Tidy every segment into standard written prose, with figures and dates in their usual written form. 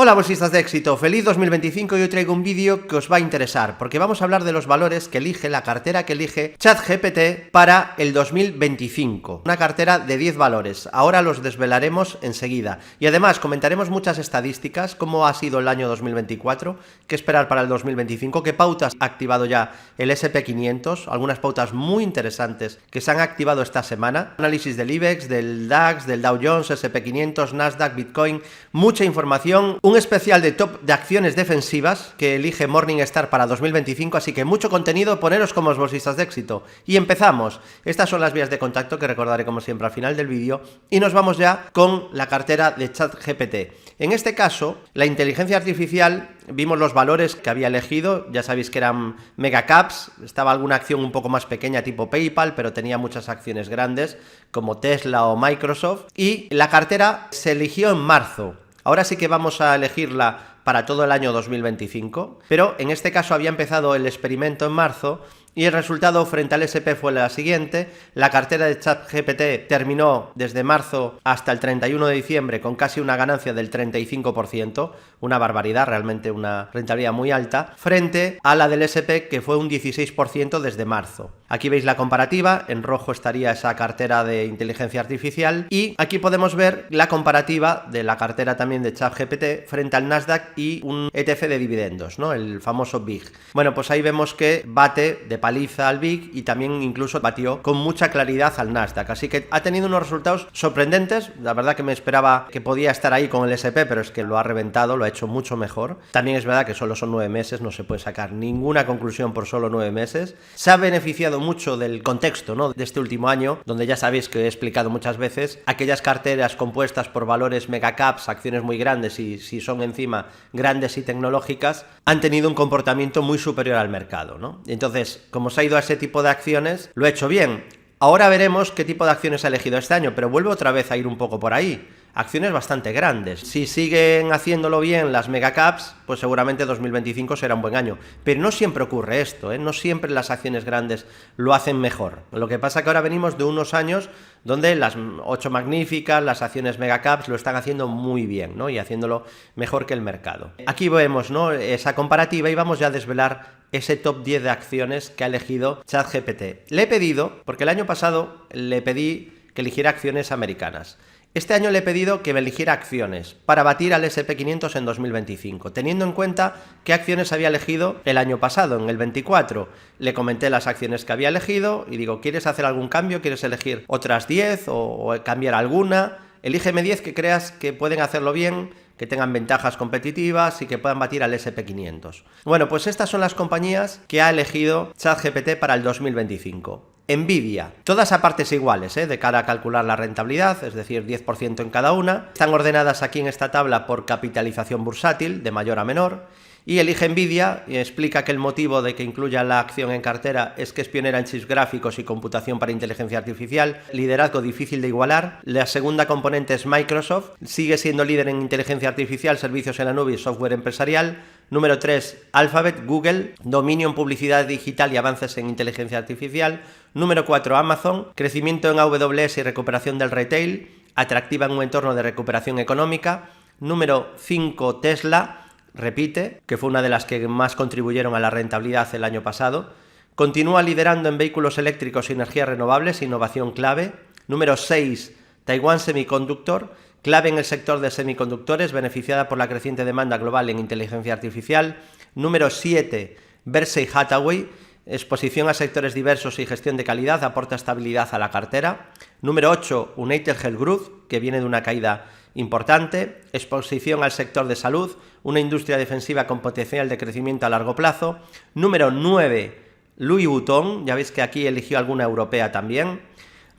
Hola bolsistas de éxito, feliz 2025 y hoy traigo un vídeo que os va a interesar porque vamos a hablar de los valores que elige la cartera que elige ChatGPT para el 2025. Una cartera de 10 valores, ahora los desvelaremos enseguida y además comentaremos muchas estadísticas, cómo ha sido el año 2024, qué esperar para el 2025, qué pautas ha activado ya el SP500, algunas pautas muy interesantes que se han activado esta semana, análisis del IBEX, del DAX, del Dow Jones, SP500, Nasdaq, Bitcoin, mucha información. Un especial de top de acciones defensivas que elige Morningstar para 2025, así que mucho contenido, poneros como bolsistas de éxito. Y empezamos. Estas son las vías de contacto que recordaré como siempre al final del vídeo y nos vamos ya con la cartera de ChatGPT. En este caso, la inteligencia artificial, vimos los valores que había elegido, ya sabéis que eran megacaps, estaba alguna acción un poco más pequeña tipo PayPal, pero tenía muchas acciones grandes como Tesla o Microsoft y la cartera se eligió en marzo. Ahora sí que vamos a elegirla para todo el año 2025, pero en este caso había empezado el experimento en marzo y el resultado frente al SP fue la siguiente. La cartera de ChatGPT terminó desde marzo hasta el 31 de diciembre con casi una ganancia del 35%, una barbaridad, realmente una rentabilidad muy alta, frente a la del SP que fue un 16% desde marzo. Aquí veis la comparativa, en rojo estaría esa cartera de inteligencia artificial y aquí podemos ver la comparativa de la cartera también de ChatGPT frente al Nasdaq y un ETF de dividendos, ¿no? El famoso BIG. Bueno, pues ahí vemos que bate de paliza al BIG y también incluso batió con mucha claridad al Nasdaq, así que ha tenido unos resultados sorprendentes. La verdad que me esperaba que podía estar ahí con el SP, pero es que lo ha reventado, lo ha hecho mucho mejor. También es verdad que solo son 9 meses, no se puede sacar ninguna conclusión por solo 9 meses. Se ha beneficiado mucho del contexto, ¿no?, de este último año, donde ya sabéis que he explicado muchas veces, aquellas carteras compuestas por valores megacaps, acciones muy grandes y si son encima grandes y tecnológicas, han tenido un comportamiento muy superior al mercado, ¿no? Entonces, como se ha ido a ese tipo de acciones, lo ha hecho bien. Ahora veremos qué tipo de acciones ha elegido este año, pero vuelvo otra vez a ir un poco por ahí. Acciones bastante grandes. Si siguen haciéndolo bien las megacaps, pues seguramente 2025 será un buen año. Pero no siempre ocurre esto, ¿eh? No siempre las acciones grandes lo hacen mejor. Lo que pasa es que ahora venimos de unos años donde las 8 magníficas, las acciones megacaps lo están haciendo muy bien, ¿no? Y haciéndolo mejor que el mercado. Aquí vemos, ¿no?, esa comparativa y vamos ya a desvelar ese top 10 de acciones que ha elegido ChatGPT. Le he pedido, porque el año pasado le pedí que eligiera acciones americanas. Este año le he pedido que me eligiera acciones para batir al SP500 en 2025, teniendo en cuenta qué acciones había elegido el año pasado, en el 24. Le comenté las acciones que había elegido y digo, ¿quieres hacer algún cambio? ¿Quieres elegir otras 10 o cambiar alguna? Elígeme 10 que creas que pueden hacerlo bien, que tengan ventajas competitivas y que puedan batir al SP500. Bueno, pues estas son las compañías que ha elegido ChatGPT para el 2025. Nvidia, todas a partes iguales, de cara a calcular la rentabilidad, es decir, 10% en cada una. Están ordenadas aquí en esta tabla por capitalización bursátil, de mayor a menor. Y elige Nvidia y explica que el motivo de que incluya la acción en cartera es que es pionera en chips gráficos y computación para inteligencia artificial, liderazgo difícil de igualar. La segunda componente es Microsoft, sigue siendo líder en inteligencia artificial, servicios en la nube y software empresarial. Número 3, Alphabet, Google, dominio en publicidad digital y avances en inteligencia artificial. Número 4, Amazon, crecimiento en AWS y recuperación del retail, atractiva en un entorno de recuperación económica. Número 5, Tesla, repite, que fue una de las que más contribuyeron a la rentabilidad el año pasado. Continúa liderando en vehículos eléctricos y energías renovables, innovación clave. Número 6, Taiwan Semiconductor, clave en el sector de semiconductores, beneficiada por la creciente demanda global en inteligencia artificial. Número 7, Berkshire Hathaway, exposición a sectores diversos y gestión de calidad, aporta estabilidad a la cartera. Número 8, United Health Group, que viene de una caída importante, exposición al sector de salud, una industria defensiva con potencial de crecimiento a largo plazo. Número 9, Louis Vuitton, ya veis que aquí eligió alguna europea también,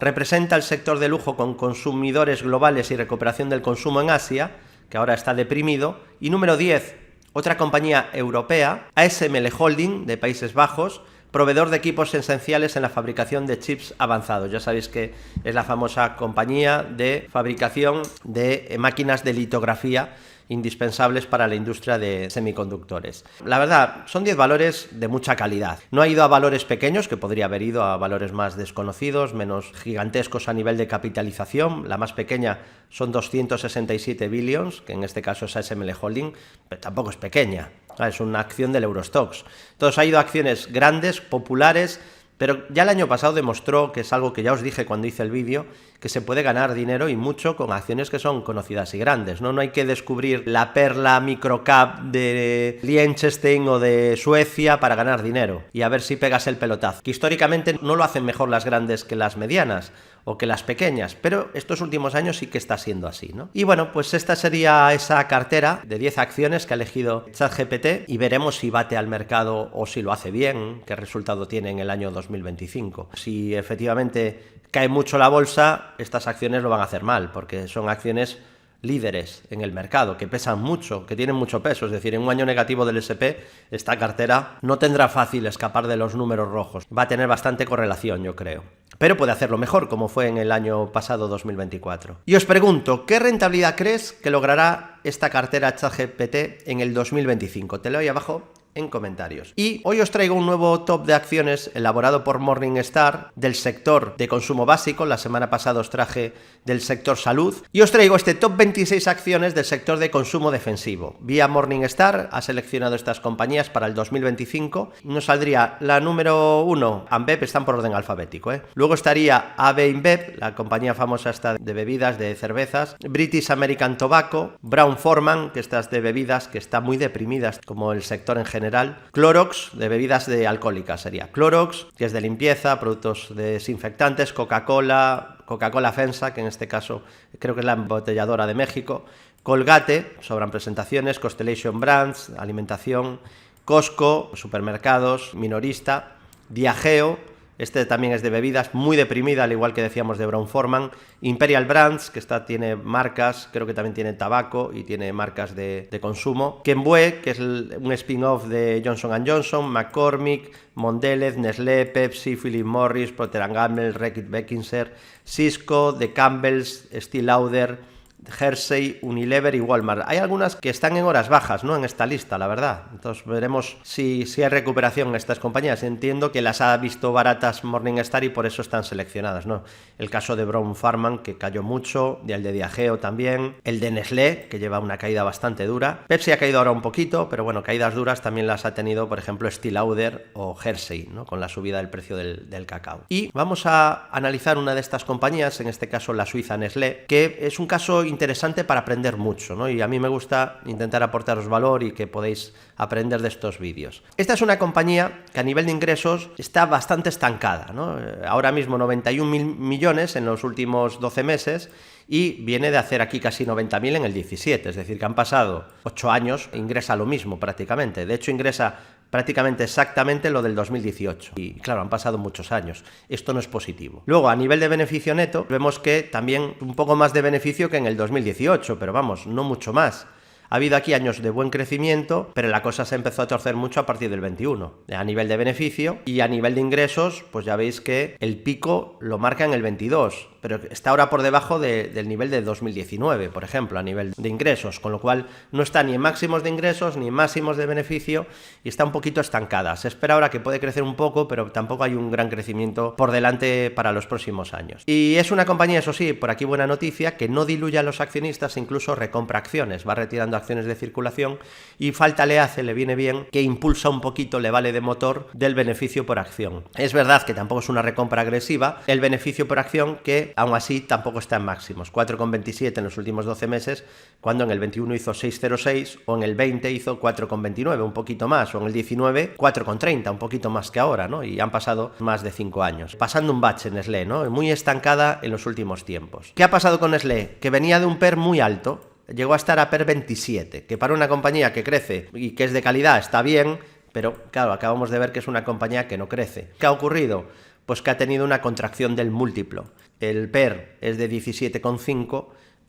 representa el sector de lujo con consumidores globales y recuperación del consumo en Asia, que ahora está deprimido. Y número 10, otra compañía europea, ASML Holding, de Países Bajos, proveedor de equipos esenciales en la fabricación de chips avanzados. Ya sabéis que es la famosa compañía de fabricación de máquinas de litografía indispensables para la industria de semiconductores. La verdad, son 10 valores de mucha calidad. No ha ido a valores pequeños, que podría haber ido a valores más desconocidos, menos gigantescos a nivel de capitalización. La más pequeña son 267 billions, que en este caso es ASML Holding, pero tampoco es pequeña. Es una acción del Eurostoxx. Entonces ha ido a acciones grandes, populares, pero ya el año pasado demostró, que es algo que ya os dije cuando hice el vídeo, que se puede ganar dinero y mucho con acciones que son conocidas y grandes, ¿no? No hay que descubrir la perla microcap de Liechtenstein o de Suecia para ganar dinero y a ver si pegas el pelotazo. Que históricamente no lo hacen mejor las grandes que las medianas o que las pequeñas, pero estos últimos años sí que está siendo así, ¿no? Y bueno, pues esta sería esa cartera de 10 acciones que ha elegido ChatGPT y veremos si bate al mercado o si lo hace bien, qué resultado tiene en el año 2025. Si efectivamente cae mucho la bolsa, estas acciones lo van a hacer mal, porque son acciones líderes en el mercado, que pesan mucho, que tienen mucho peso. Es decir, en un año negativo del S&P, esta cartera no tendrá fácil escapar de los números rojos. Va a tener bastante correlación, yo creo. Pero puede hacerlo mejor, como fue en el año pasado 2024. Y os pregunto, ¿qué rentabilidad crees que logrará esta cartera ChatGPT en el 2025? Te leo ahí abajo en comentarios. Y hoy os traigo un nuevo top de acciones elaborado por Morningstar del sector de consumo básico. La semana pasada os traje del sector salud y os traigo este top 26 acciones del sector de consumo defensivo. Vía Morningstar ha seleccionado estas compañías para el 2025. Nos saldría la número 1, Ambev, están por orden alfabético, Luego estaría AB InBev, la compañía famosa esta de bebidas, de cervezas, British American Tobacco, Brown-Forman, que estas de bebidas que está muy deprimidas como el sector en general, Clorox, de bebidas alcohólicas sería Clorox, que es de limpieza, productos desinfectantes, Coca-Cola FEMSA, que en este caso creo que es la embotelladora de México, Colgate, sobran presentaciones, Constellation Brands, alimentación, Costco, supermercados, minorista, Diageo, este también es de bebidas, muy deprimida, al igual que decíamos de Brown-Forman, Imperial Brands, que tiene marcas, creo que también tiene tabaco y tiene marcas de consumo, Kenvue, que es un spin-off de Johnson & Johnson, McCormick, Mondelez, Nestlé, Pepsi, Philip Morris, Procter & Gamble, Reckitt Benckiser, Cisco, The Campbell's, Estée Lauder, Hershey, Unilever y Walmart. Hay algunas que están en horas bajas, ¿no?, en esta lista, la verdad. Entonces veremos si hay recuperación en estas compañías. Entiendo que las ha visto baratas Morningstar y por eso están seleccionadas, ¿no? El caso de Brown-Forman, que cayó mucho, y el de Diageo también, el de Nestlé, que lleva una caída bastante dura. Pepsi ha caído ahora un poquito, pero bueno, caídas duras también las ha tenido, por ejemplo, Estée Lauder o Hershey, ¿no?, con la subida del precio del cacao. Y vamos a analizar una de estas compañías, en este caso la suiza Nestlé, que es un caso interesante para aprender mucho, ¿no? Y a mí me gusta intentar aportaros valor y que podéis aprender de estos vídeos. Esta es una compañía que a nivel de ingresos está bastante estancada, ¿no? Ahora mismo 91.000 millones en los últimos 12 meses y viene de hacer aquí casi 90.000 en el 17, es decir, que han pasado 8 años, ingresa lo mismo prácticamente. De hecho, ingresa prácticamente exactamente lo del 2018. Y claro, han pasado muchos años. Esto no es positivo. Luego, a nivel de beneficio neto, vemos que también un poco más de beneficio que en el 2018, pero vamos, no mucho más. Ha habido aquí años de buen crecimiento, pero la cosa se empezó a torcer mucho a partir del 21, a nivel de beneficio, y a nivel de ingresos, pues ya veis que el pico lo marca en el 22, pero está ahora por debajo del nivel de 2019, por ejemplo, a nivel de ingresos, con lo cual no está ni en máximos de ingresos ni en máximos de beneficio y está un poquito estancada. Se espera ahora que puede crecer un poco, pero tampoco hay un gran crecimiento por delante para los próximos años. Y es una compañía, eso sí, por aquí buena noticia, que no diluye a los accionistas, incluso recompra acciones, va retirando acciones de circulación y falta le hace, le viene bien, que impulsa un poquito, le vale de motor del beneficio por acción. Es verdad que tampoco es una recompra agresiva, el beneficio por acción que aún así tampoco está en máximos, 4,27 en los últimos 12 meses, cuando en el 21 hizo 6,06 o en el 20 hizo 4,29, un poquito más, o en el 19 4,30, un poquito más que ahora, ¿no? Y han pasado más de 5 años. Pasando un bache en Nestlé, ¿no? Muy estancada en los últimos tiempos. ¿Qué ha pasado con Nestlé? Que venía de un PER muy alto, llegó a estar a PER 27, que para una compañía que crece y que es de calidad está bien, pero claro, acabamos de ver que es una compañía que no crece. ¿Qué ha ocurrido? Pues que ha tenido una contracción del múltiplo. El PER es de 17,5,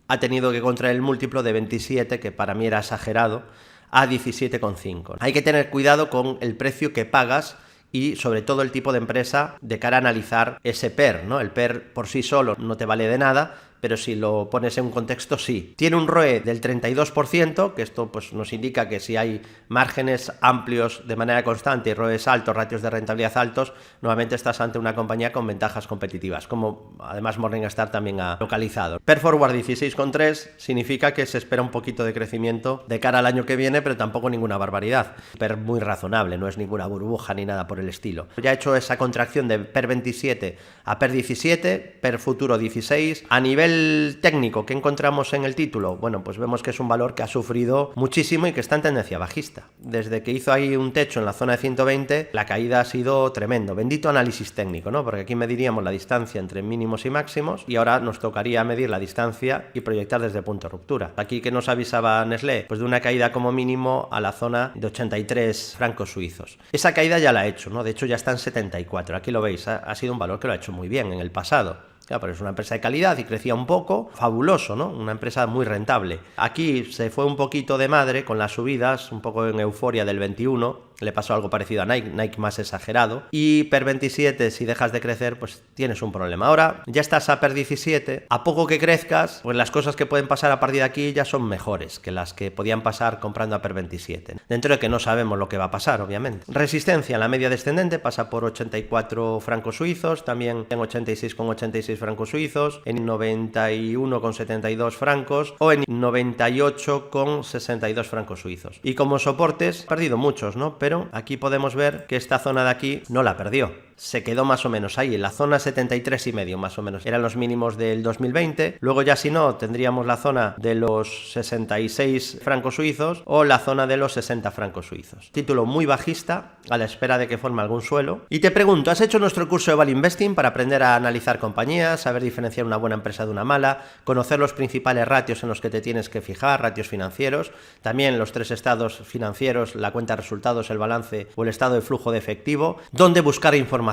ha tenido que contraer el múltiplo de 27, que para mí era exagerado, a 17,5. Hay que tener cuidado con el precio que pagas y sobre todo el tipo de empresa de cara a analizar ese PER, ¿no? El PER por sí solo no te vale de nada, pero si lo pones en un contexto, sí. Tiene un ROE del 32%, que esto pues nos indica que si hay márgenes amplios de manera constante y ROEs altos, ratios de rentabilidad altos, nuevamente estás ante una compañía con ventajas competitivas, como además Morningstar también ha localizado. PER Forward 16,3 significa que se espera un poquito de crecimiento de cara al año que viene, pero tampoco ninguna barbaridad. PER muy razonable, no es ninguna burbuja ni nada por el estilo. Ya he hecho esa contracción de PER 27 a PER 17, PER futuro 16. A nivel técnico, ¿qué encontramos en el título? Bueno, pues vemos que es un valor que ha sufrido muchísimo y que está en tendencia bajista. Desde que hizo ahí un techo en la zona de 120, la caída ha sido tremendo. Bendito análisis técnico, ¿no? Porque aquí mediríamos la distancia entre mínimos y máximos y ahora nos tocaría medir la distancia y proyectar desde punto de ruptura. Aquí, ¿qué nos avisaba Nestlé? Pues de una caída como mínimo a la zona de 83 francos suizos. Esa caída ya la ha hecho, ¿no? De hecho ya está en 74. Aquí lo veis, ha sido un valor que lo ha hecho muy bien en el pasado. Claro, pero es una empresa de calidad y crecía un poco, fabuloso, ¿no? Una empresa muy rentable. Aquí se fue un poquito de madre con las subidas, un poco en euforia del 21, le pasó algo parecido a Nike, Nike más exagerado, y PER 27, si dejas de crecer, pues tienes un problema. Ahora ya estás a PER 17, a poco que crezcas, pues las cosas que pueden pasar a partir de aquí ya son mejores que las que podían pasar comprando a PER 27, dentro de que no sabemos lo que va a pasar, obviamente. Resistencia en la media descendente pasa por 84 francos suizos, también en 86,86 francos suizos, en 91,72 francos o en 98,62 francos suizos. Y como soportes, perdido muchos, ¿no? Pero aquí podemos ver que esta zona de aquí no la perdió. Se quedó más o menos ahí, en la zona 73,5 más o menos. Eran los mínimos del 2020. Luego ya si no, tendríamos la zona de los 66 francos suizos o la zona de los 60 francos suizos. Título muy bajista, a la espera de que forme algún suelo. Y te pregunto, ¿has hecho nuestro curso de Value Investing para aprender a analizar compañías, saber diferenciar una buena empresa de una mala, conocer los principales ratios en los que te tienes que fijar, ratios financieros, también los 3 estados financieros, la cuenta de resultados, el balance o el estado de flujo de efectivo, dónde buscar información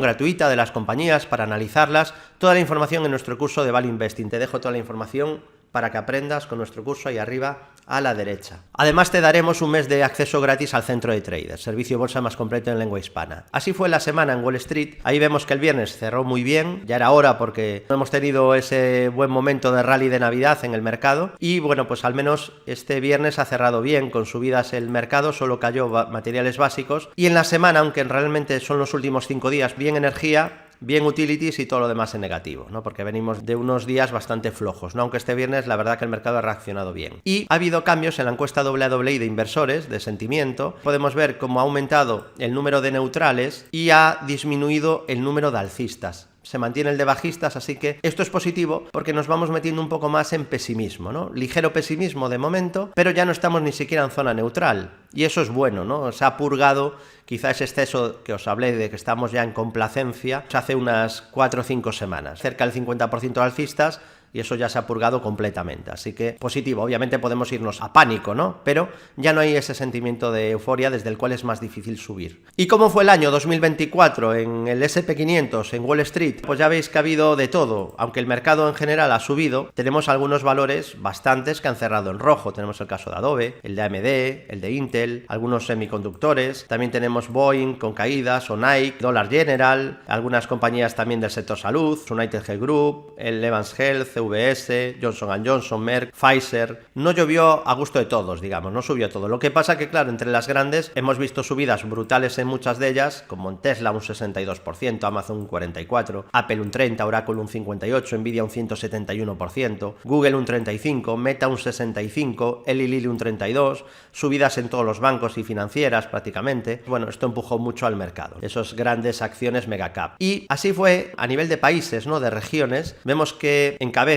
gratuita de las compañías para analizarlas, toda la información en nuestro curso de Value Investing. Te dejo toda la información para que aprendas con nuestro curso ahí arriba a la derecha. Además te daremos un mes de acceso gratis al centro de traders, servicio de bolsa más completo en lengua hispana. Así fue la semana en Wall Street. Ahí vemos que el viernes cerró muy bien, ya era hora porque no hemos tenido ese buen momento de rally de Navidad en el mercado y bueno, pues al menos este viernes ha cerrado bien con subidas el mercado, solo cayó materiales básicos y en la semana, aunque realmente son los últimos 5 días, bien energía, bien utilities y todo lo demás en negativo, ¿no? Porque venimos de unos días bastante flojos, ¿no? Aunque este viernes la verdad que el mercado ha reaccionado bien. Y ha habido cambios en la encuesta WWE de inversores, de sentimiento. Podemos ver cómo ha aumentado el número de neutrales y ha disminuido el número de alcistas. Se mantiene el de bajistas, así que esto es positivo porque nos vamos metiendo un poco más en pesimismo, ¿no? Ligero pesimismo de momento, pero ya no estamos ni siquiera en zona neutral. Y eso es bueno, ¿no? Se ha purgado quizá ese exceso que os hablé de que estamos ya en complacencia hace unas 4 o 5 semanas. Cerca del 50% de alcistas y eso ya se ha purgado completamente. Así que positivo, obviamente podemos irnos a pánico, ¿no? Pero ya no hay ese sentimiento de euforia desde el cual es más difícil subir. ¿Y cómo fue el año 2024 en el S&P 500, en Wall Street? Pues ya veis que ha habido de todo. Aunque el mercado en general ha subido, tenemos algunos valores bastantes que han cerrado en rojo. Tenemos el caso de Adobe, el de AMD, el de Intel, algunos semiconductores. También tenemos Boeing con caídas o Nike, Dollar General, algunas compañías también del sector salud, United Health Group, el Evans Health, CVS, Johnson & Johnson, Merck, Pfizer. No llovió a gusto de todos, digamos, no subió todo. Lo que pasa que, claro, entre las grandes hemos visto subidas brutales en muchas de ellas, como en Tesla un 62%, Amazon un 44%, Apple un 30%, Oracle un 58%, Nvidia un 171%, Google un 35%, Meta un 65%, Eli Lilly un 32%, subidas en todos los bancos y financieras prácticamente. Bueno, esto empujó mucho al mercado, esas grandes acciones megacap. Y así fue a nivel de países, ¿no? De regiones. Vemos que encabeza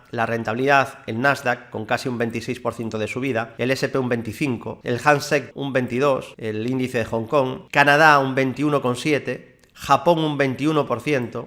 la rentabilidad el Nasdaq con casi un 26% de subida, el S&P un 25%, el Hang Seng un 22%, el índice de Hong Kong, Canadá un 21,7%, Japón un 21%,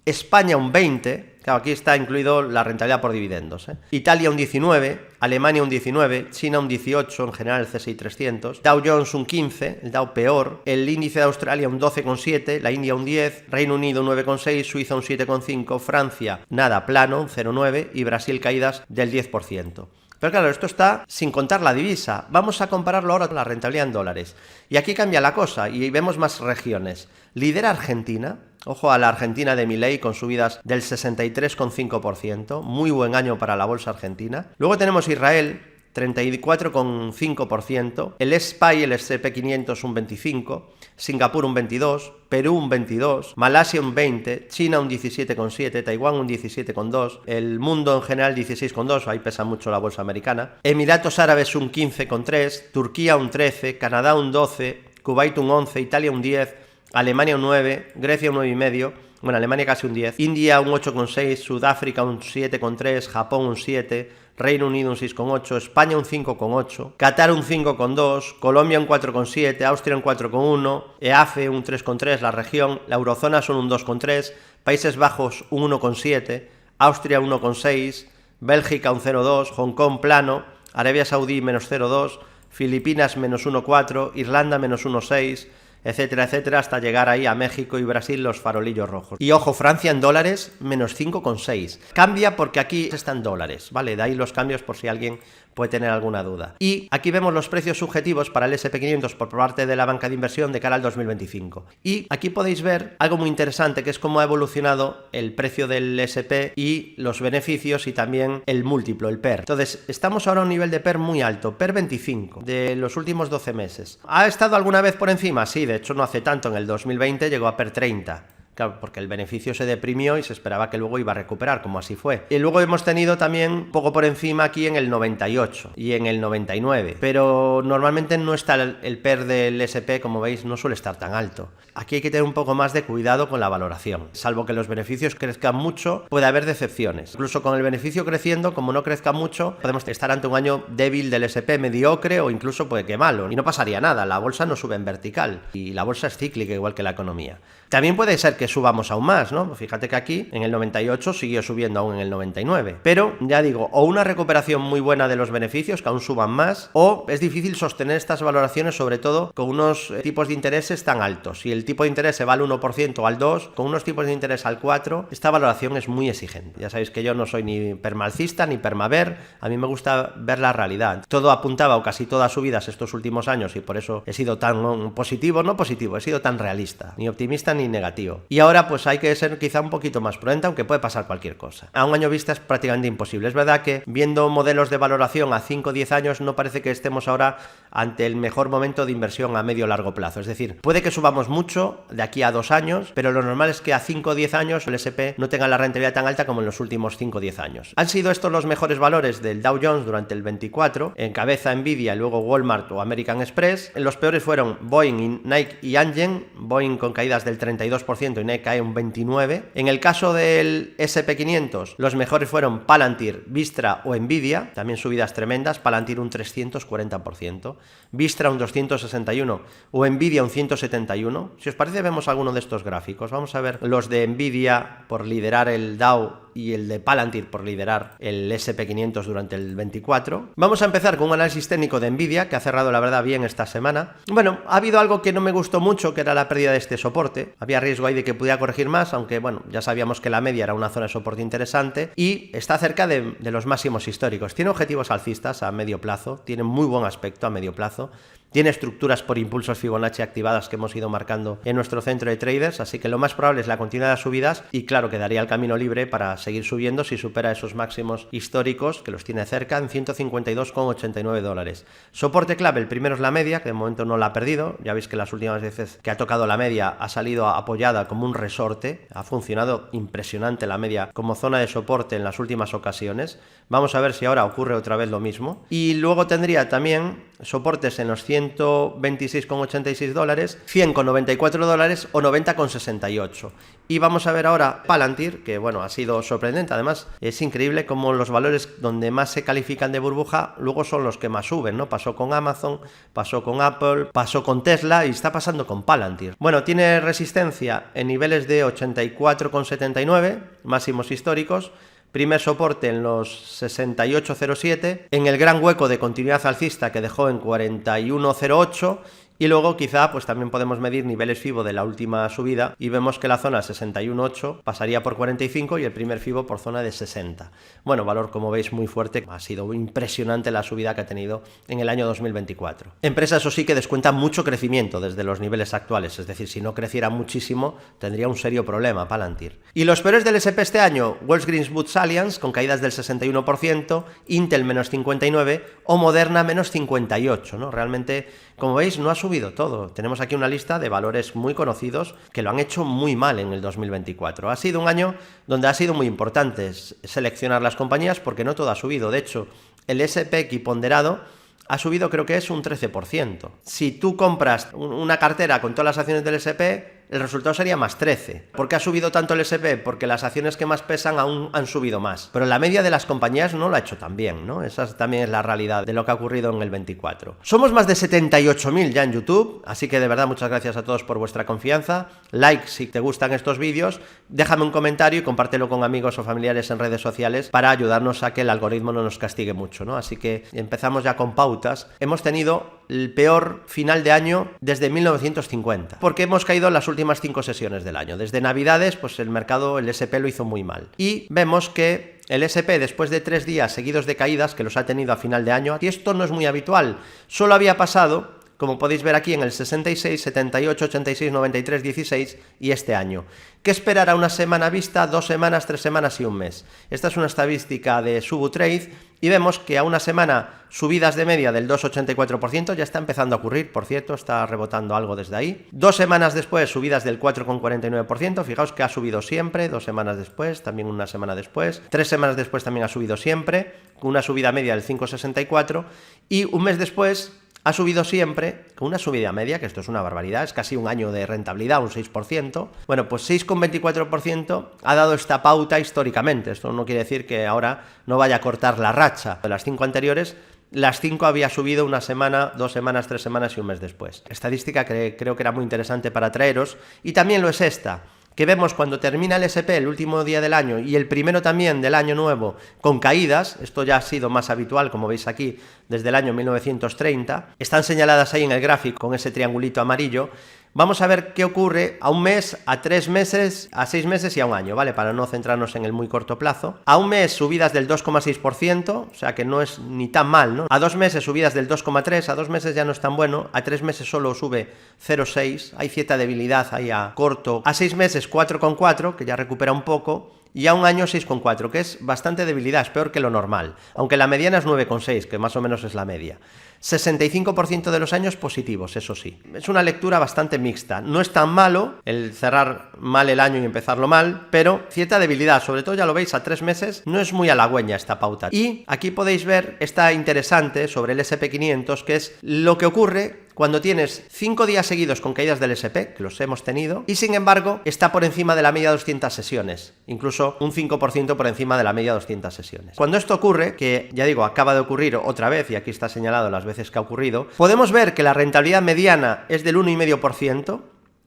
España un 20%, claro, aquí está incluido la rentabilidad por dividendos, Italia un 19%, Alemania un 19%, China un 18%, en general el CSI 300, Dow Jones un 15%, el Dow peor, el índice de Australia un 12,7%, la India un 10%, Reino Unido un 9,6%, Suiza un 7,5%, Francia nada, plano, un 0,9% y Brasil caídas del 10%. Pero claro, esto está sin contar la divisa. Vamos a compararlo ahora con la rentabilidad en dólares. Y aquí cambia la cosa y vemos más regiones. Lidera Argentina. Ojo a la Argentina de Milei con subidas del 63,5%. Muy buen año para la bolsa argentina. Luego tenemos Israel, 34,5%, el SPY, el SP500 un 25%, Singapur un 22%, Perú un 22%, Malasia un 20%, China un 17,7%, Taiwán un 17,2%, el mundo en general 16,2%, ahí pesa mucho la bolsa americana, Emiratos Árabes un 15,3%, Turquía un 13%, Canadá un 12%, Kuwait un 11%, Italia un 10%, Alemania un 9%, Grecia un 9,5%, bueno, Alemania casi un 10%, India un 8,6%, Sudáfrica un 7,3%, Japón un 7%, Reino Unido un 6,8%, España un 5,8%, Qatar un 5,2%, Colombia un 4,7%, Austria un 4,1%, EAFE un 3,3%, la región, la eurozona son un 2,3%, Países Bajos un 1,7%, Austria 1,6%, Bélgica un 0,2%, Hong Kong plano, Arabia Saudí menos 0,2%, Filipinas menos 1,4%, Irlanda menos 1,6%, etcétera, etcétera, hasta llegar ahí a México y Brasil los farolillos rojos. Y ojo, Francia en dólares, menos 5,6. Cambia porque aquí está en dólares, ¿vale? De ahí los cambios por si alguien puede tener alguna duda. Y aquí vemos los precios subjetivos para el SP500 por parte de la banca de inversión de cara al 2025. Y aquí podéis ver algo muy interesante, que es cómo ha evolucionado el precio del SP y los beneficios y también el múltiplo, el PER. Entonces, estamos ahora a un nivel de PER muy alto, PER 25, de los últimos 12 meses. ¿Ha estado alguna vez por encima? Sí, de hecho no hace tanto, en el 2020 llegó a PER 30. Claro, porque el beneficio se deprimió y se esperaba que luego iba a recuperar, como así fue. Y luego hemos tenido también un poco por encima aquí en el 98 y en el 99. Pero normalmente no está el PER del SP, como veis, no suele estar tan alto. Aquí hay que tener un poco más de cuidado con la valoración. Salvo que los beneficios crezcan mucho, puede haber decepciones. Incluso con el beneficio creciendo, como no crezca mucho, podemos estar ante un año débil del SP, mediocre o incluso puede que malo. Y no pasaría nada, la bolsa no sube en vertical. Y la bolsa es cíclica, igual que la economía. También puede ser que subamos aún más, ¿no? Fíjate que aquí en el 98 siguió subiendo aún en el 99. Pero, ya digo, o una recuperación muy buena de los beneficios, que aún suban más, o es difícil sostener estas valoraciones, sobre todo con unos tipos de intereses tan altos. Si el tipo de interés se va al 1% o al 2%, con unos tipos de interés al 4%, esta valoración es muy exigente. Ya sabéis que yo no soy ni permalcista ni permaver, a mí me gusta ver la realidad. Todo apuntaba, o casi todas subidas estos últimos años, y por eso he sido tan positivo, no positivo, he sido tan realista, ni optimista ni negativo. Y ahora pues hay que ser quizá un poquito más prudente, aunque puede pasar cualquier cosa. A un año vista es prácticamente imposible. Es verdad que viendo modelos de valoración a 5 o 10 años no parece que estemos ahora ante el mejor momento de inversión a medio o largo plazo. Es decir, puede que subamos mucho de aquí a 2 años, pero lo normal es que a 5 o 10 años el SP no tenga la rentabilidad tan alta como en los últimos 5 o 10 años. Han sido estos los mejores valores del Dow Jones durante el 24, encabeza Nvidia, luego Walmart o American Express. Los peores fueron Boeing, Nike y Amgen, Boeing con caídas del 32% y Nike cae un 29%. En el caso del SP500, los mejores fueron Palantir, Vistra o Nvidia, también subidas tremendas, Palantir un 340%, Vistra un 261% o Nvidia un 171%. Si os parece, vemos alguno de estos gráficos. Vamos a ver los de Nvidia por liderar el Dow y el de Palantir por liderar el SP500 durante el 24. Vamos a empezar con un análisis técnico de Nvidia, que ha cerrado la verdad bien esta semana. Bueno, ha habido algo que no me gustó mucho, que era la pérdida de este soporte. Había riesgo ahí de que pudiera corregir más, aunque bueno, ya sabíamos que la media era una zona de soporte interesante y está cerca de los máximos históricos. Tiene objetivos alcistas a medio plazo, tiene muy buen aspecto a medio plazo. Tiene estructuras por impulsos Fibonacci activadas que hemos ido marcando en nuestro centro de traders, así que lo más probable es la continuidad de subidas y claro, quedaría el camino libre para seguir subiendo si supera esos máximos históricos, que los tiene cerca en $152,89. Soporte clave, el primero es la media, que de momento no la ha perdido. Ya veis que las últimas veces que ha tocado la media ha salido apoyada como un resorte, ha funcionado impresionante la media como zona de soporte en las últimas ocasiones. Vamos a ver si ahora ocurre otra vez lo mismo. Y luego tendría también soportes en los $126,86, $100,94 o $90,68. Y vamos a ver ahora Palantir, que bueno, ha sido sorprendente. Además, es increíble cómo los valores donde más se califican de burbuja luego son los que más suben, ¿no? Pasó con Amazon, pasó con Apple, pasó con Tesla y está pasando con Palantir. Bueno, tiene resistencia en niveles de 84,79, máximos históricos. Primer soporte en los 68,07, en el gran hueco de continuidad alcista que dejó en 41,08 Y luego quizá pues también podemos medir niveles FIBO de la última subida y vemos que la zona 61.8 pasaría por 45 y el primer FIBO por zona de 60. Bueno, valor como veis muy fuerte, ha sido impresionante la subida que ha tenido en el año 2024. Empresa, eso sí, que descuenta mucho crecimiento desde los niveles actuales, es decir, si no creciera muchísimo tendría un serio problema Palantir. Y los peores del SP este año: Walgreens Boots Alliance con caídas del 61%, Intel menos 59% o Moderna menos 58%, ¿no? Realmente, como veis, no ha subido todo. Tenemos aquí una lista de valores muy conocidos que lo han hecho muy mal en el 2024. Ha sido un año donde ha sido muy importante seleccionar las compañías porque no todo ha subido. De hecho, el SP equiponderado ha subido, creo que es un 13%. Si tú compras una cartera con todas las acciones del SP, el resultado sería más 13. ¿Por qué ha subido tanto el SP? Porque las acciones que más pesan aún han subido más. Pero la media de las compañías no lo ha hecho tan bien, ¿no? Esa también es la realidad de lo que ha ocurrido en el 24. Somos más de 78.000 ya en YouTube, así que de verdad muchas gracias a todos por vuestra confianza. Like si te gustan estos vídeos, déjame un comentario y compártelo con amigos o familiares en redes sociales para ayudarnos a que el algoritmo no nos castigue mucho, ¿no? Así que empezamos ya con pautas. Hemos tenido el peor final de año desde 1950, porque hemos caído en las últimas 5 sesiones del año. Desde Navidades, pues el mercado, el SP lo hizo muy mal. Y vemos que el SP, después de 3 días seguidos de caídas, que los ha tenido a final de año, y esto no es muy habitual, solo había pasado, como podéis ver aquí, en el 66, 78, 86, 93, 16 y este año. ¿Qué esperar a una semana vista, 2 semanas, 3 semanas y un mes? Esta es una estadística de Subutrade y vemos que a una semana subidas de media del 2,84%, ya está empezando a ocurrir, por cierto, está rebotando algo desde ahí. 2 semanas después, subidas del 4,49%, fijaos que ha subido siempre, 2 semanas después, también una semana después, 3 semanas después también ha subido siempre, con una subida media del 5,64%, y un mes después ha subido siempre, con una subida media, que esto es una barbaridad, es casi un año de rentabilidad, un 6%. Bueno, pues 6,24% ha dado esta pauta históricamente. Esto no quiere decir que ahora no vaya a cortar la racha. De las 5 anteriores, las 5 había subido una semana, 2 semanas, 3 semanas y un mes después. Estadística que creo que era muy interesante para traeros, y también lo es esta, que vemos cuando termina el SP el último día del año y el primero también del año nuevo con caídas. Esto ya ha sido más habitual, como veis aquí, desde el año 1930, están señaladas ahí en el gráfico con ese triangulito amarillo. Vamos a ver qué ocurre a un mes, a 3 meses, a 6 meses y a un año, ¿vale? Para no centrarnos en el muy corto plazo. A un mes subidas del 2,6%, o sea que no es ni tan mal, ¿no? A 2 meses subidas del 2,3%, a 2 meses ya no es tan bueno, a 3 meses solo sube 0,6%, hay cierta debilidad ahí a corto. A 6 meses 4,4%, que ya recupera un poco, y a un año 6,4%, que es bastante debilidad, es peor que lo normal, aunque la mediana es 9,6%, que más o menos es la media. 65% de los años positivos, eso sí. Es una lectura bastante mixta. No es tan malo el cerrar mal el año y empezarlo mal, pero cierta debilidad, sobre todo ya lo veis a 3 meses, no es muy halagüeña esta pauta. Y aquí podéis ver esta interesante sobre el SP500, que es lo que ocurre cuando tienes 5 días seguidos con caídas del SP, que los hemos tenido, y sin embargo está por encima de la media de 200 sesiones, incluso un 5% por encima de la media de 200 sesiones. Cuando esto ocurre, que ya digo, acaba de ocurrir otra vez, y aquí está señalado las veces que ha ocurrido, podemos ver que la rentabilidad mediana es del 1,5%,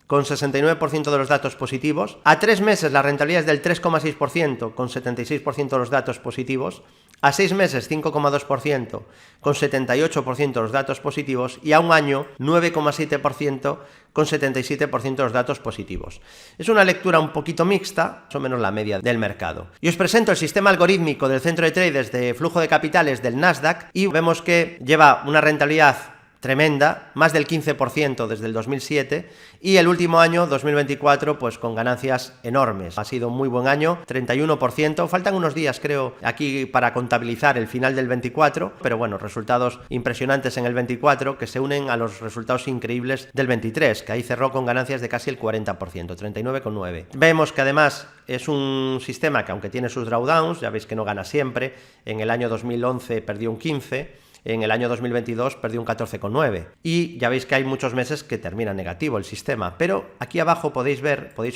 con 69% de los datos positivos. A 3 meses la rentabilidad es del 3,6%, con 76% de los datos positivos. A 6 meses 5,2%, con 78% de los datos positivos. Y a un año 9,7%, con 77% de los datos positivos. Es una lectura un poquito mixta, más o menos la media del mercado. Y os presento el sistema algorítmico del centro de traders de flujo de capitales del Nasdaq y vemos que lleva una rentabilidad tremenda, más del 15% desde el 2007, y el último año, 2024, pues con ganancias enormes. Ha sido un muy buen año, 31%, faltan unos días creo aquí para contabilizar el final del 24, pero bueno, resultados impresionantes en el 24 que se unen a los resultados increíbles del 23, que ahí cerró con ganancias de casi el 40%, 39,9%. Vemos que además es un sistema que aunque tiene sus drawdowns, ya veis que no gana siempre, en el año 2011 perdió un 15%, en el año 2022 perdió un 14,9%. Y ya veis que hay muchos meses que termina negativo el sistema. Pero aquí abajo podéis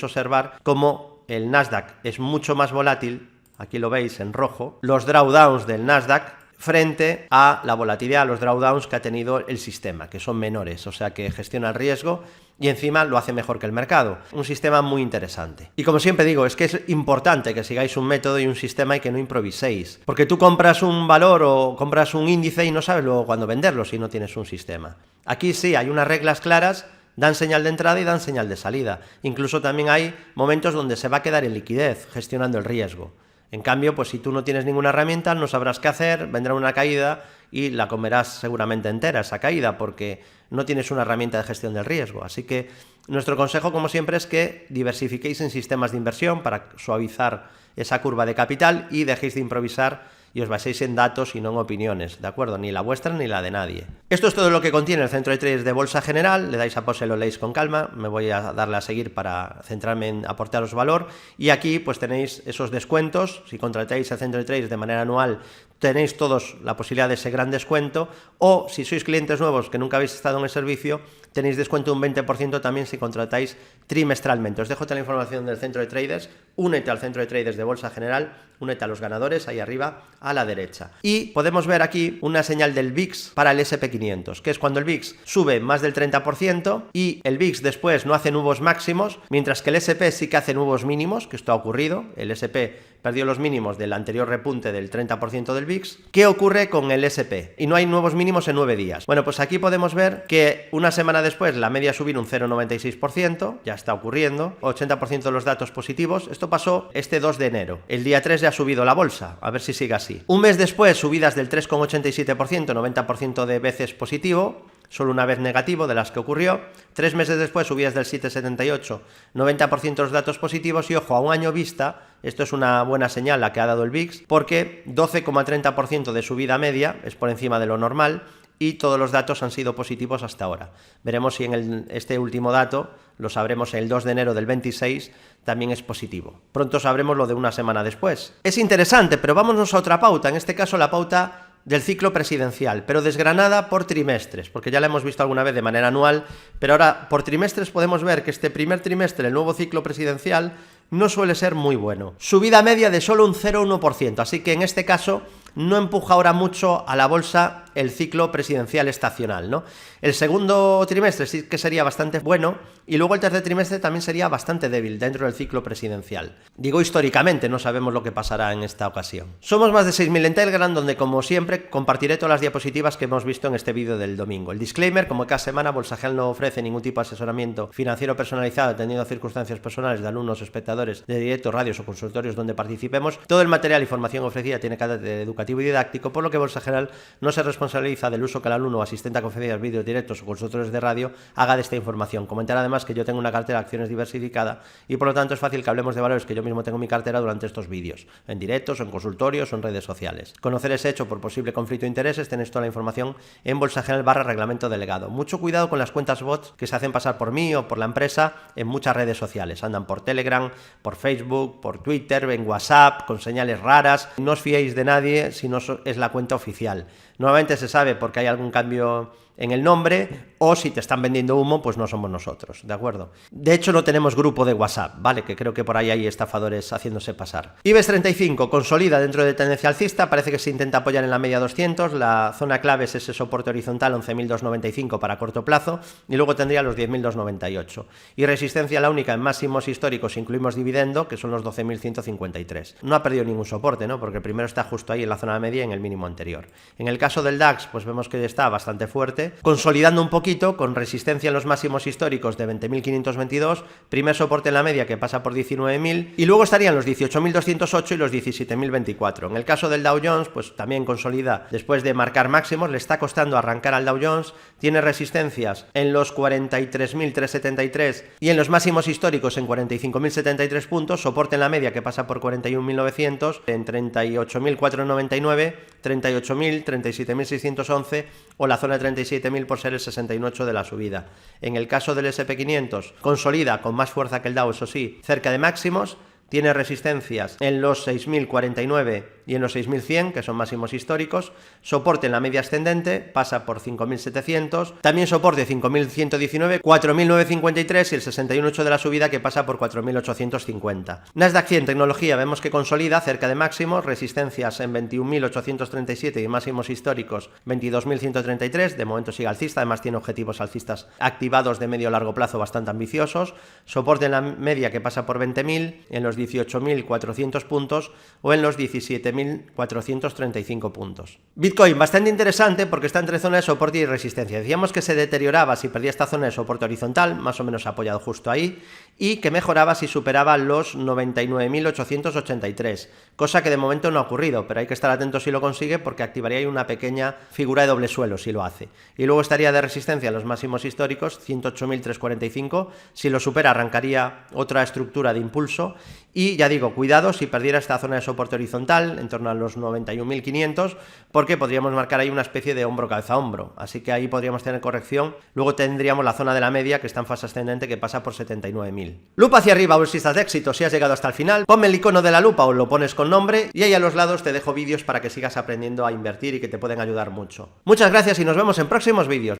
observar cómo el Nasdaq es mucho más volátil. Aquí lo veis en rojo. Los drawdowns del Nasdaq frente a la volatilidad, a los drawdowns que ha tenido el sistema, que son menores, o sea que gestiona el riesgo y encima lo hace mejor que el mercado. Un sistema muy interesante. Y como siempre digo, es que es importante que sigáis un método y un sistema y que no improviséis. Porque tú compras un valor o compras un índice y no sabes luego cuándo venderlo si no tienes un sistema. Aquí sí, hay unas reglas claras, dan señal de entrada y dan señal de salida. Incluso también hay momentos donde se va a quedar en liquidez gestionando el riesgo. En cambio, pues si tú no tienes ninguna herramienta, no sabrás qué hacer, vendrá una caída y la comerás seguramente entera esa caída porque no tienes una herramienta de gestión del riesgo. Así que nuestro consejo, como siempre, es que diversifiquéis en sistemas de inversión para suavizar esa curva de capital y dejéis de improvisar y os baséis en datos y no en opiniones, ¿de acuerdo? Ni la vuestra ni la de nadie. Esto es todo lo que contiene el Centro de Traders de Bolsa General. Le dais a pause, lo leéis con calma. Me voy a darle a seguir para centrarme en aportaros valor. Y aquí pues tenéis esos descuentos. Si contratáis el Centro de Traders de manera anual, tenéis todos la posibilidad de ese gran descuento, o si sois clientes nuevos que nunca habéis estado en el servicio, tenéis descuento un 20% también si contratáis trimestralmente. Os dejo toda la información del Centro de Traders. Únete al Centro de Traders de Bolsa General, únete a los ganadores ahí arriba a la derecha. Y podemos ver aquí una señal del VIX para el SP500, que es cuando el VIX sube más del 30% y el VIX después no hace nuevos máximos, mientras que el SP sí que hace nuevos mínimos, que esto ha ocurrido. El SP perdió los mínimos del anterior repunte del 30% del VIX. ¿Qué ocurre con el SP? Y no hay nuevos mínimos en 9 días. Bueno, pues aquí podemos ver que una semana después la media subir un 0,96%, ya está ocurriendo, 80% de los datos positivos. Esto pasó este 2 de enero. El día 3 ya ha subido la bolsa, a ver si sigue así. Un mes después, subidas del 3,87%, 90% de veces positivo, solo una vez negativo de las que ocurrió. 3 meses después, subidas del 7,78, 90% de los datos positivos y ojo, a un año vista, esto es una buena señal la que ha dado el VIX, porque 12,30% de subida media, es por encima de lo normal, y todos los datos han sido positivos hasta ahora. Veremos si en este último dato, lo sabremos el 2 de enero del 26, también es positivo. Pronto sabremos lo de una semana después. Es interesante, pero vámonos a otra pauta, en este caso la pauta del ciclo presidencial, pero desgranada por trimestres, porque ya la hemos visto alguna vez de manera anual, pero ahora por trimestres podemos ver que este primer trimestre, el nuevo ciclo presidencial, no suele ser muy bueno. Subida media de solo un 0,1%, así que en este caso no empuja ahora mucho a la bolsa el ciclo presidencial estacional, ¿no? El segundo trimestre sí que sería bastante bueno y luego el tercer trimestre también sería bastante débil dentro del ciclo presidencial. Digo históricamente, no sabemos lo que pasará en esta ocasión. Somos más de 6.000 en Telegram, donde como siempre compartiré todas las diapositivas que hemos visto en este vídeo del domingo. El disclaimer, como cada semana, Bolsa General no ofrece ningún tipo de asesoramiento financiero personalizado atendiendo a circunstancias personales de alumnos o espectadores de directos, radios o consultorios donde participemos. Todo el material e información ofrecida tiene carácter educativo y didáctico, por lo que Bolsa General no se responsabiliza del uso que el alumno o asistente a conferencias, vídeos, directos o consultorios de radio haga de esta información. Comentar además que yo tengo una cartera de acciones diversificada y por lo tanto es fácil que hablemos de valores que yo mismo tengo en mi cartera durante estos vídeos, en directos, o en consultorios o en redes sociales. Conocer ese hecho por posible conflicto de intereses, tenéis toda la información en Bolsa General /reglamento delegado. Mucho cuidado con las cuentas bots que se hacen pasar por mí o por la empresa en muchas redes sociales. Andan por Telegram, por Facebook, por Twitter, en WhatsApp, con señales raras. No os fiéis de nadie si no es la cuenta oficial. Nuevamente se sabe porque hay algún cambio en el nombre, o si te están vendiendo humo, pues no somos nosotros, ¿de acuerdo? De hecho, no tenemos grupo de WhatsApp, ¿vale? Que creo que por ahí hay estafadores haciéndose pasar. IBEX 35 consolida dentro de tendencia alcista, parece que se intenta apoyar en la media 200, la zona clave es ese soporte horizontal 11.295 para corto plazo, y luego tendría los 10.298. Y resistencia la única en máximos históricos, incluimos dividendo, que son los 12.153. No ha perdido ningún soporte, ¿no? Porque el primero está justo ahí en la zona media, en el mínimo anterior. En el caso del DAX, pues vemos que está bastante fuerte, consolidando un poquito con resistencia en los máximos históricos de 20.522, primer soporte en la media que pasa por 19.000 y luego estarían los 18.208 y los 17.024. En el caso del Dow Jones, pues también consolida después de marcar máximos, le está costando arrancar al Dow Jones, tiene resistencias en los 43.373 y en los máximos históricos en 45.073 puntos, soporte en la media que pasa por 41.900, en 38.499, 38.000, 37.611 o la zona de 37.000 por ser el 69 de la subida. En el caso del SP500, consolida con más fuerza que el Dow, eso sí, cerca de máximos, tiene resistencias en los 6.049 y en los 6100, que son máximos históricos, soporte en la media ascendente, pasa por 5700, también soporte 5119, 4953 y el 61.8 de la subida, que pasa por 4850. Nasdaq 100 tecnología vemos que consolida cerca de máximos, resistencias en 21.837 y máximos históricos 22.133, de momento sigue alcista, además tiene objetivos alcistas activados de medio a largo plazo bastante ambiciosos, soporte en la media que pasa por 20.000, en los 18.400 puntos o en los 17.435 puntos. Bitcoin bastante interesante porque está entre zona de soporte y resistencia. Decíamos que se deterioraba si perdía esta zona de soporte horizontal, más o menos apoyado justo ahí, y que mejoraba si superaba los 99.883, cosa que de momento no ha ocurrido, pero hay que estar atentos si lo consigue porque activaría ahí una pequeña figura de doble suelo si lo hace. Y luego estaría de resistencia en los máximos históricos, 108.345, si lo supera arrancaría otra estructura de impulso y ya digo, cuidado si perdiera esta zona de soporte horizontal en torno a los 91.500 porque podríamos marcar ahí una especie de hombro cabeza a hombro, así que ahí podríamos tener corrección. Luego tendríamos la zona de la media que está en fase ascendente que pasa por 79.000. Lupa hacia arriba, bolsistas de éxito. Si has llegado hasta el final, ponme el icono de la lupa o lo pones con nombre y ahí a los lados te dejo vídeos para que sigas aprendiendo a invertir y que te pueden ayudar mucho. Muchas gracias y nos vemos en próximos vídeos.